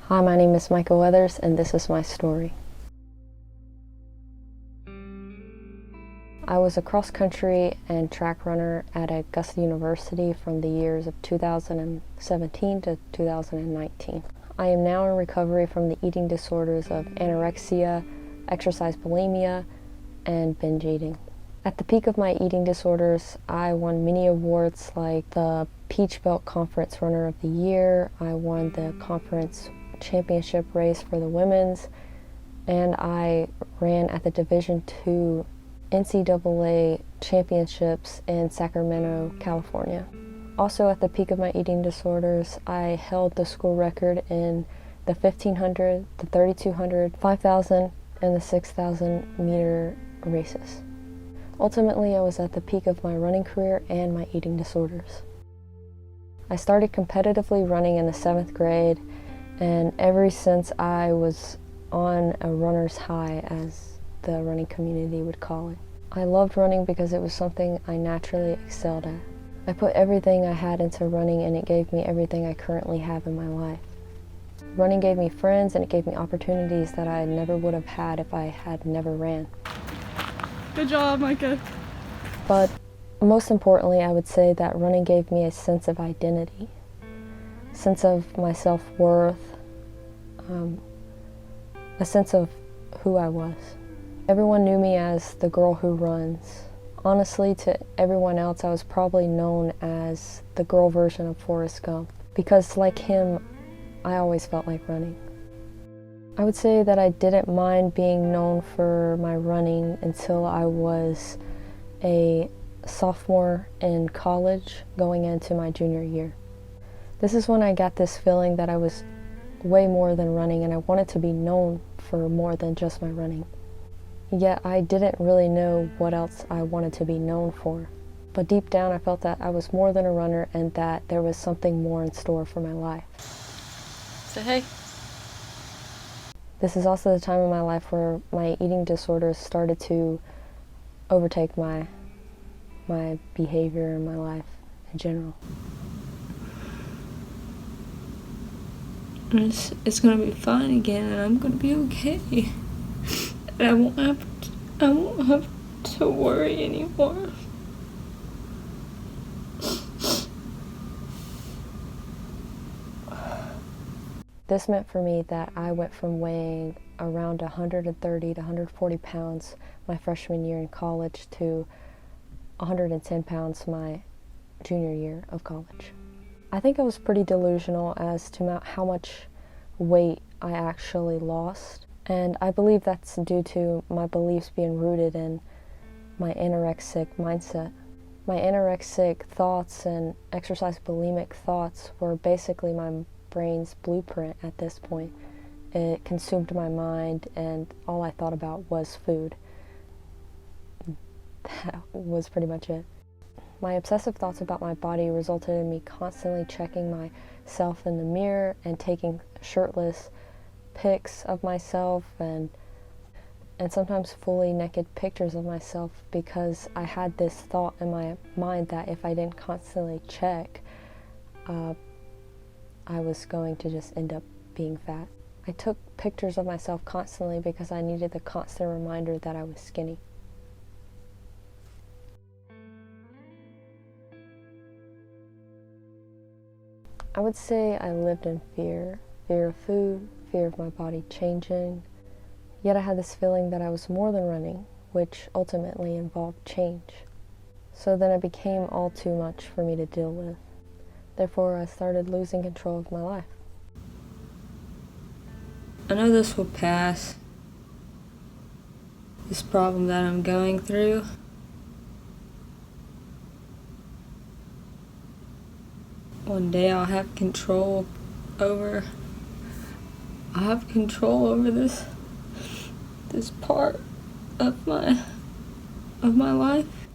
Hi, my name is Micah Weathers, and this is my story. I was a cross-country and track runner at Augusta University from the years of 2017 to 2019. I am now in recovery from the eating disorders of anorexia, exercise bulimia, and binge eating. At the peak of my eating disorders, I won many awards like the Peach Belt Conference Runner of the Year. I won the conference championship race for the women's, and I ran at the Division II NCAA championships in Sacramento, California. Also at the peak of my eating disorders, I held the school record in the 1500, the 3200, 5000, and the 6000 meter races. Ultimately, I was at the peak of my running career and my eating disorders. I started competitively running in the 7th grade, and ever since I was on a runner's high, as the running community would call it. I loved running because it was something I naturally excelled at. I put everything I had into running, and it gave me everything I currently have in my life. Running gave me friends, and it gave me opportunities that I never would have had if I had never ran. Good job, Micah. But most importantly, I would say that running gave me a sense of identity, a sense of my self-worth, a sense of who I was. Everyone knew me as the girl who runs. Honestly, to everyone else, I was probably known as the girl version of Forrest Gump, because like him, I always felt like running. I would say that I didn't mind being known for my running until I was a sophomore in college going into my junior year. This is when I got this feeling that I was way more than running, and I wanted to be known for more than just my running. Yet I didn't really know what else I wanted to be known for. But deep down I felt that I was more than a runner and that there was something more in store for my life. Say hey. This is also the time in my life where my eating disorders started to overtake my behavior and my life in general. It's gonna be fine again, and I'm gonna be okay. And I won't have to worry anymore. This meant for me that I went from weighing around 130 to 140 pounds my freshman year in college to 110 pounds my junior year of college. I think I was pretty delusional as to how much weight I actually lost, and I believe that's due to my beliefs being rooted in my anorexic mindset. My anorexic thoughts and exercise bulimic thoughts were basically my brain's blueprint at this point. It consumed my mind, and all I thought about was food. That was pretty much it. My obsessive thoughts about my body resulted in me constantly checking myself in the mirror and taking shirtless pics of myself and sometimes fully naked pictures of myself, because I had this thought in my mind that if I didn't constantly check, I was going to just end up being fat. I took pictures of myself constantly because I needed the constant reminder that I was skinny. I would say I lived in fear of food, fear of my body changing. Yet I had this feeling that I was more than running, which ultimately involved change. So then it became all too much for me to deal with. Therefore, I started losing control of my life. I know this will pass. This problem that I'm going through. One day I'll have control over this part of my life.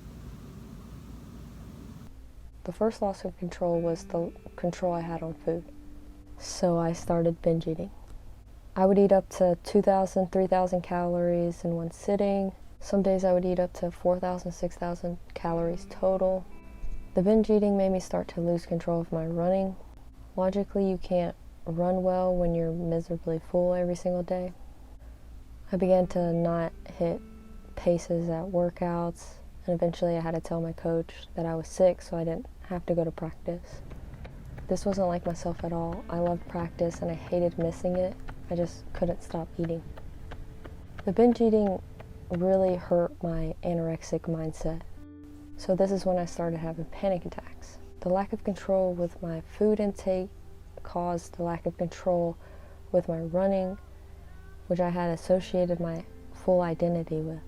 The first loss of control was the control I had on food. So I started binge eating. I would eat up to 2,000, 3,000 calories in one sitting. Some days I would eat up to 4,000, 6,000 calories total. The binge eating made me start to lose control of my running. Logically, you can't run well when you're miserably full every single day. I began to not hit paces at workouts, and eventually I had to tell my coach that I was sick so I didn't have to go to practice. This wasn't like myself at all. I loved practice and I hated missing it. I just couldn't stop eating. The binge eating really hurt my anorexic mindset. So this is when I started having panic attacks. The lack of control with my food intake caused the lack of control with my running, which I had associated my full identity with.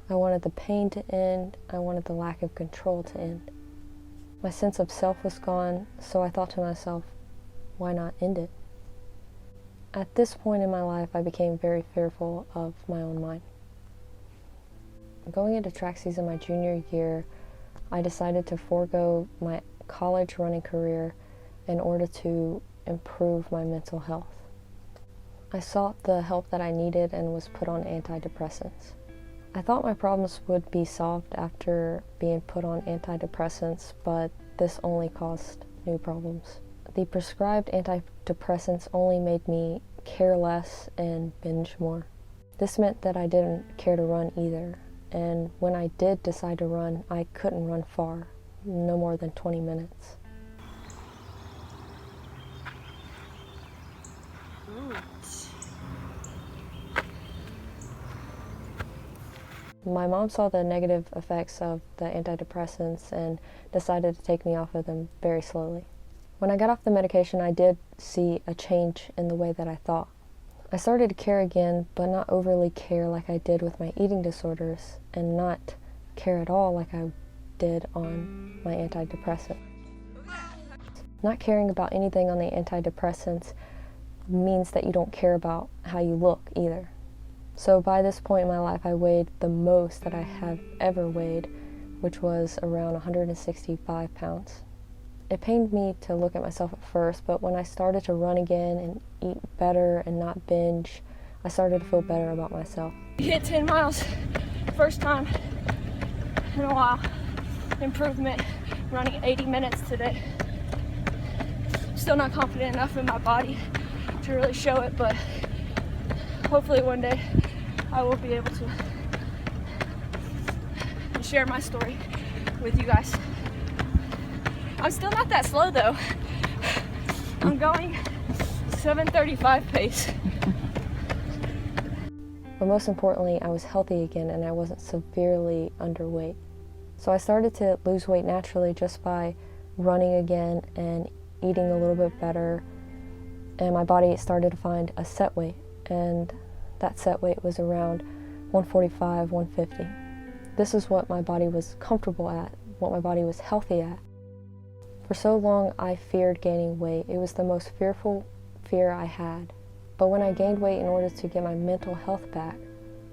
I wanted the pain to end. I wanted the lack of control to end. My sense of self was gone, so I thought to myself, why not end it? At this point in my life, I became very fearful of my own mind. Going into track season my junior year, I decided to forego my college running career in order to improve my mental health. I sought the help that I needed and was put on antidepressants. I thought my problems would be solved after being put on antidepressants, but this only caused new problems. The prescribed antidepressants only made me care less and binge more. This meant that I didn't care to run either, and when I did decide to run, I couldn't run far, no more than 20 minutes. My mom saw the negative effects of the antidepressants and decided to take me off of them very slowly. When I got off the medication, I did see a change in the way that I thought. I started to care again, but not overly care like I did with my eating disorders, and not care at all like I did on my antidepressant. Not caring about anything on the antidepressants means that you don't care about how you look either. So by this point in my life, I weighed the most that I have ever weighed, which was around 165 pounds. It pained me to look at myself at first, but when I started to run again and eat better and not binge, I started to feel better about myself. Hit 10 miles, first time in a while. Improvement, running 80 minutes today. Still not confident enough in my body to really show it, but hopefully one day I will be able to share my story with you guys. I'm still not that slow though. I'm going 7:35 pace. But most importantly, I was healthy again and I wasn't severely underweight. So I started to lose weight naturally just by running again and eating a little bit better. And my body started to find a set weight, and that set weight was around 145, 150. This is what my body was comfortable at, what my body was healthy at. For so long, I feared gaining weight. It was the most fearful fear I had. But when I gained weight in order to get my mental health back,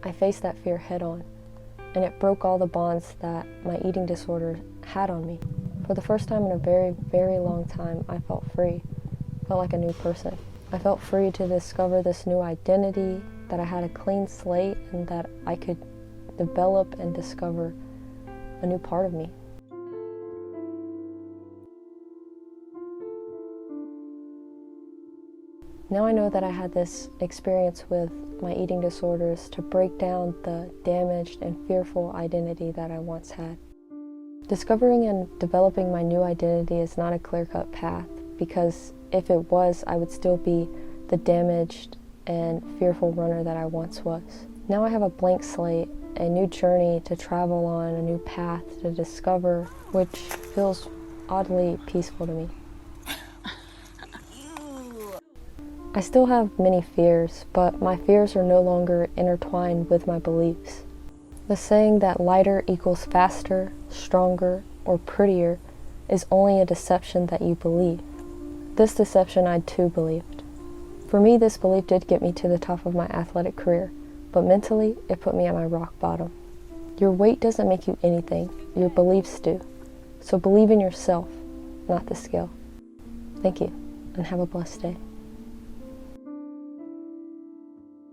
I faced that fear head on, and it broke all the bonds that my eating disorder had on me. For the first time in a very, very long time, I felt free. I felt like a new person. I felt free to discover this new identity, that I had a clean slate, and that I could develop and discover a new part of me. Now I know that I had this experience with my eating disorders to break down the damaged and fearful identity that I once had. Discovering and developing my new identity is not a clear-cut path, because if it was, I would still be the damaged and fearful runner that I once was. Now I have a blank slate, a new journey to travel on, a new path to discover, which feels oddly peaceful to me. I still have many fears, but my fears are no longer intertwined with my beliefs. The saying that lighter equals faster, stronger, or prettier is only a deception that you believe. This deception I too believed. For me, this belief did get me to the top of my athletic career, but mentally, it put me at my rock bottom. Your weight doesn't make you anything, your beliefs do. So believe in yourself, not the scale. Thank you, and have a blessed day.